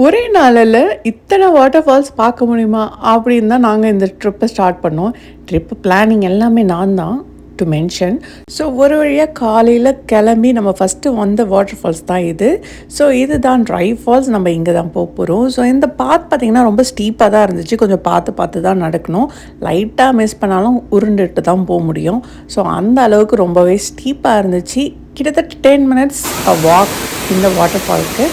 ஒரே நாளில் இத்தனை வாட்டர் ஃபால்ஸ் பார்க்க முடியுமா அப்படின்னு தான் நாங்கள் இந்த ட்ரிப்பை ஸ்டார்ட் பண்ணோம். ட்ரிப்பு பிளானிங் எல்லாமே நான் தான் டு மென்ஷன். ஸோ ஒரு வழியாக காலையில் கிளம்பி நம்ம ஃபஸ்ட்டு வந்த வாட்டர் ஃபால்ஸ் தான் இது. ஸோ இது தான் ட்ரை ஃபால்ஸ். நம்ம இங்கே தான் போக போகிறோம். ஸோ இந்த பாத் பார்த்திங்கன்னா ரொம்ப ஸ்டீப்பாக தான் இருந்துச்சு. கொஞ்சம் பார்த்து தான் நடக்கணும். லைட்டாக மிஸ் பண்ணாலும் உருண்டுட்டு தான் போக முடியும். ஸோ அந்த அளவுக்கு ரொம்பவே ஸ்டீப்பாக இருந்துச்சு. கிட்டத்தட்ட 10 minutes வாக் இந்த வாட்டர் ஃபால்ஸ்க்கு.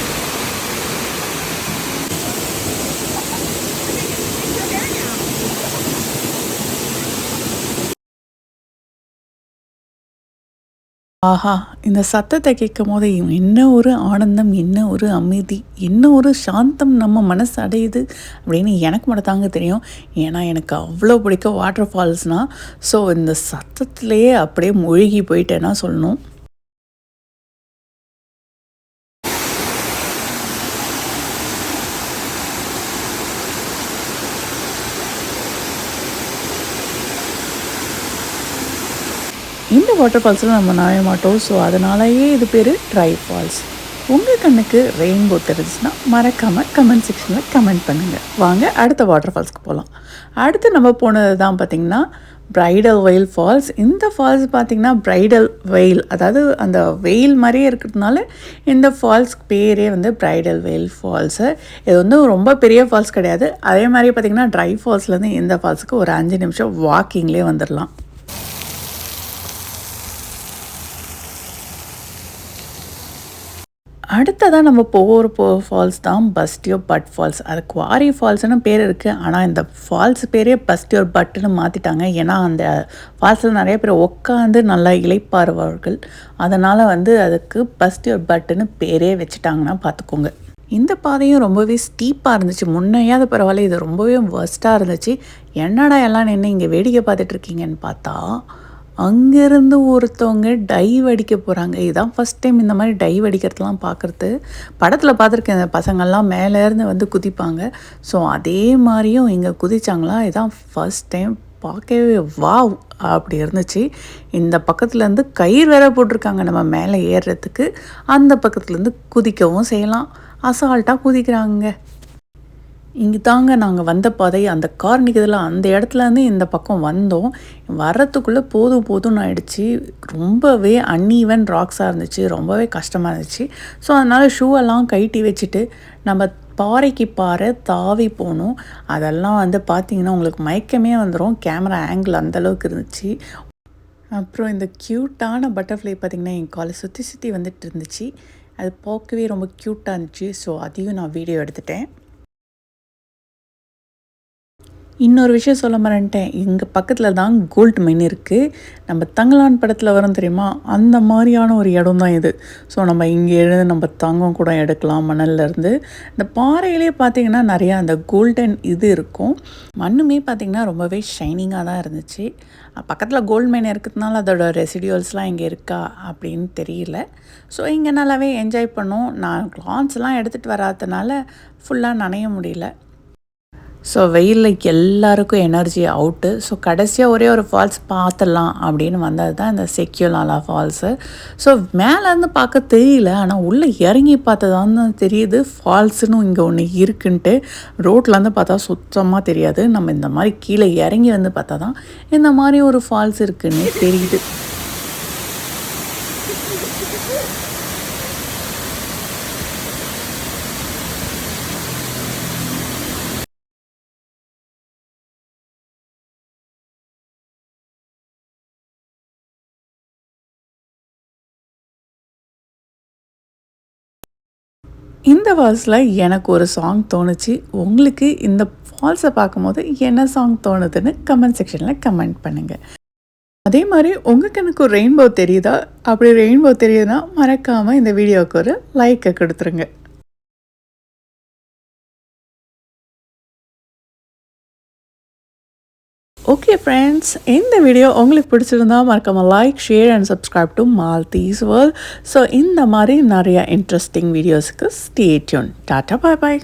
ஆஹா! இந்த சத்தத்தை கேட்கும்போது என்ன ஒரு ஆனந்தம், என்ன ஒரு அமைதி, என்ன ஒரு சாந்தம் நம்ம மனசு அடையுது அப்படின்னு எனக்கு மட்டும் தாங்க தெரியும். ஏன்னா எனக்கு அவ்வளோ பிடிக்கும் வாட்டர் ஃபால்ஸ்னால். ஸோ இந்த சத்தத்திலேயே அப்படியே மூழ்கி போயிட்டேன்னா சொல்லணும். இந்த வாட்டர் ஃபால்ஸில் நம்ம நனைய மாட்டோம். ஸோ அதனாலேயே இது பேர் ட்ரை ஃபால்ஸ். உங்கள் கண்ணுக்கு ரெயின்போ தெரிஞ்சுன்னா மறக்காமல் கமெண்ட் செக்ஷனில் கமெண்ட் பண்ணுங்கள். வாங்க அடுத்த வாட்டர் ஃபால்ஸ்க்கு போகலாம். அடுத்து நம்ம போனது தான் பார்த்திங்கன்னா பிரைடல் வெயில் ஃபால்ஸ். இந்த ஃபால்ஸ் பார்த்திங்கன்னா பிரைடல் வெயில், அதாவது அந்த வெயில் மாதிரியே இருக்கிறதுனால இந்த ஃபால்ஸ்க்கு பேரே வந்து பிரைடல் வெயில் ஃபால்ஸு. இது வந்து ரொம்ப பெரிய ஃபால்ஸ் கிடையாது. அதே மாதிரி பார்த்திங்கன்னா ட்ரை ஃபால்ஸ்லேருந்து இந்த ஃபால்ஸுக்கு ஒரு 5 நிமிஷம் வாக்கிங்லேயே வந்துடலாம். அடுத்ததாக நம்ம போகிற ஃபால்ஸ் தான் பஸ்டியோர் பட் ஃபால்ஸ். அது குவாரி ஃபால்ஸ்னு பேர் இருக்குது. ஆனால் இந்த ஃபால்ஸ் பேரே பஸ்டியோர் பட்டுன்னு மாற்றிட்டாங்க. ஏன்னா அந்த ஃபால்ஸில் நிறைய பேர் உட்காந்து நல்லா இளைப்பாறுவார்கள். அதனால் வந்து அதுக்கு பஸ்டியோர் பட்டுன்னு பேரே வச்சுட்டாங்கன்னா பார்த்துக்கோங்க. இந்த பாதையும் ரொம்பவே ஸ்டீப்பாக இருந்துச்சு. முன்னையாவது பரவாயில்ல, இது ரொம்பவே வர்ஸ்ட்டாக இருந்துச்சு. என்னடா எல்லாம் நின்று இங்கே வேடிக்கை பார்த்துட்ருக்கீங்கன்னு பார்த்தா அங்கேருந்து ஒருத்தவங்க டைவ் அடிக்க போகிறாங்க. இதுதான் ஃபஸ்ட் டைம் இந்த மாதிரி டைவ் அடிக்கிறதுலாம் பார்க்குறது. படத்தில் பார்த்துருக்கேன், இந்த பசங்கள்லாம் மேலேருந்து வந்து குதிப்பாங்க. ஸோ அதே மாதிரியும் இங்கே குதிச்சாங்களா, இதுதான் ஃபஸ்ட் டைம். பார்க்கவே வாவ் அப்படி இருந்துச்சு. இந்த பக்கத்துலேருந்து கயிறு வேற போட்டிருக்காங்க நம்ம மேலே ஏறுறதுக்கு. அந்த பக்கத்துலேருந்து குதிக்கவும் செய்யலாம். அசால்ட்டாக குதிக்கிறாங்க. இங்கே தாங்க நாங்கள் வந்த பாதை. அந்த கார் நிற்கிறதுல அந்த இடத்துலேருந்து இந்த பக்கம் வந்தோம். வர்றதுக்குள்ளே போதும்னு ஆயிடுச்சு. ரொம்பவே அன்ஈவன் ராக்ஸாக இருந்துச்சு. ரொம்பவே கஷ்டமாக இருந்துச்சு. ஸோ அதனால் ஷூவெல்லாம் கழட்டி வச்சுட்டு நம்ம பாறைக்கு பாறை தாவி போகணும். அதெல்லாம் வந்து பார்த்திங்கன்னா உங்களுக்கு மயக்கமே வந்துடும். கேமரா ஆங்கிள் அந்தளவுக்கு இருந்துச்சு. அப்புறம் இந்த க்யூட்டான பட்டர்ஃப்ளை பார்த்திங்கன்னா என் காலை சுற்றி வந்துட்டு இருந்துச்சு. அது பார்க்கவே ரொம்ப க்யூட்டாக இருந்துச்சு. ஸோ அதையும் நான் வீடியோ எடுத்துட்டேன். இன்னொரு விஷயம் சொல்ல மறந்துட்டேன். இங்கே பக்கத்தில் தான் கோல்டு மைன் இருக்குது. நம்ம தங்கலான் படத்தில் வரும் தெரியுமா, அந்த மாதிரியான ஒரு இடம் தான் இது. ஸோ நம்ம இங்கே எழுந்து நம்ம தங்கம் கூட எடுக்கலாம் மணல்லேருந்து. இந்த பாறையிலே பார்த்திங்கன்னா நிறையா அந்த கோல்டன் இது இருக்கும். மண்ணுமே பார்த்திங்கன்னா ரொம்பவே ஷைனிங்காக தான் இருந்துச்சு. பக்கத்தில் கோல்டு மைன் இருக்கிறதுனால அதோட ரெசிடியூல்ஸ்லாம் இங்கே இருக்கா அப்படின்னு தெரியல. ஸோ இங்கே நல்லாவே என்ஜாய் பண்ணோம். நான் கிளான்ஸ்லாம் எடுத்துகிட்டு வராதனால ஃபுல்லாக நனைய முடியல. ஸோ வெயிலில் எல்லாருக்கும் எனர்ஜி அவுட்டு. ஸோ கடைசியாக ஒரே ஒரு ஃபால்ஸ் பார்த்துடலாம் அப்படின்னு வந்தது தான் இந்த செக்யூலாலா ஃபால்ஸு. ஸோ மேலேருந்து பார்க்க தெரியல, ஆனால் உள்ளே இறங்கி பார்த்ததான் தெரியுது ஃபால்ஸுன்னு இங்கே ஒன்று இருக்குன்ட்டு. ரோட்லேருந்து பார்த்தா சுத்தமாக தெரியாது. நம்ம இந்த மாதிரி கீழே இறங்கி வந்து பார்த்தா தான் இந்த மாதிரி ஒரு ஃபால்ஸ் இருக்குன்னு தெரியுது. இந்த ஃபால்ஸில் எனக்கு ஒரு சாங் தோணுச்சு. உங்களுக்கு இந்த ஃபால்ஸை பார்க்கும்போது என்ன சாங் தோணுதுன்னு கமெண்ட் செக்ஷனில் கமெண்ட் பண்ணுங்கள். அதே மாதிரி உங்களுக்கு எனக்கு ஒரு ரெயின்போ தெரியுதா? அப்படி ரெயின்போ தெரியுதுன்னா மறக்காமல் இந்த வீடியோவுக்கு ஒரு லைக்கை கொடுத்துருங்க. ஓகே ஃப்ரெண்ட்ஸ், இந்த வீடியோ உங்களுக்கு பிடிச்சிருந்தா மறக்காமல் like, share and subscribe to Maldives world. So இந்த மாதிரி நிறையா இன்ட்ரெஸ்டிங் வீடியோஸுக்கு ஸ்டே டியூன். டாட்டா, பாய் பாய்.